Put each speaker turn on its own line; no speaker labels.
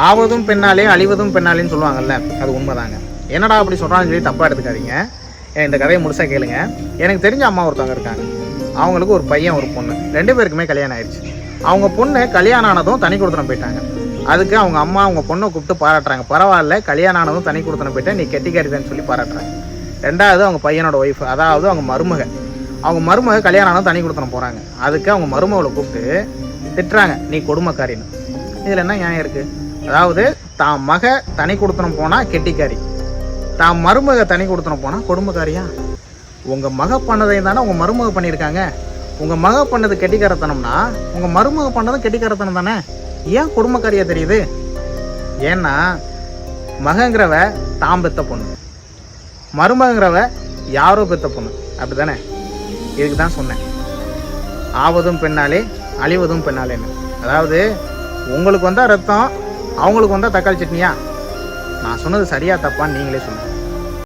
ஆவதும் பெண்ணாலே அழிவதும் பெண்ணாலேன்னு சொல்லுவாங்கல்ல, அது உண்மைதாங்க. என்னடா அப்படி சொல்கிறான்னு சொல்லி தப்பாக எடுத்துக்காதீங்க. இந்த கதையை முழுசாக கேளுங்க. எனக்கு தெரிஞ்ச அம்மா ஒருத்தவங்க இருக்காங்க. அவங்களுக்கு ஒரு பையன் ஒரு பொண்ணு, 2 பேருக்குமே கல்யாணம் ஆயிடுச்சு. அவங்க பொண்ணு கல்யாணம் ஆனதும் தனி கொடுத்தனம் போயிட்டாங்க. அதுக்கு அவங்க அம்மா அவங்க பொண்ணை கூப்பிட்டு பாராட்டுறாங்க. பரவாயில்ல, கல்யாணம் ஆனதும் தனி கொடுத்தனம் போயிட்டேன், நீ கெட்டிக்காரிதான்னு சொல்லி பாராட்டுறாங்க. 2வது அவங்க பையனோட ஒய்ஃப், அதாவது அவங்க மருமக கல்யாணம் ஆனதும் தனி கொடுத்தனம் போகிறாங்க. அதுக்கு அவங்க மருமகளை கூப்பிட்டு திட்டுறாங்க, நீ கொடுமைக்காரின்னு. இதில் என்ன நியாயம் இருக்குது? அதாவது தான் மக தனி கொடுத்தனம் போனால் கெட்டிக்காரி, தான் மருமக தனி கொடுத்தனம் போனால் கொடுமைக்காரியா? உங்கள் மக பண்ணதை தானே உங்கள் மருமக பண்ணியிருக்காங்க. உங்கள் மக பண்ணது கெட்டிக்காரத்தனம்னா உங்கள் மருமக பண்ணதும் கெட்டிக்காரத்தனம் தானே. ஏன் கொடுமைக்காரியாக தெரியுது? ஏன்னா மகங்கிறவ தாம் பெத்த பொண்ணு, மருமகங்கிறவ யாரோ பெத்த பொண்ணு, அப்படி தானே? இதுக்கு தான் சொன்னேன், ஆவதும் பெண்ணாலே அழிவதும் பெண்ணாலேன்னு. அதாவது உங்களுக்கு வந்தால் ரத்தம், அவங்களுக்கு வந்தால் தக்காளி சட்னியா? நான் சொன்னது சரியா தப்பான்னு நீங்களே சொல்லுங்கள்.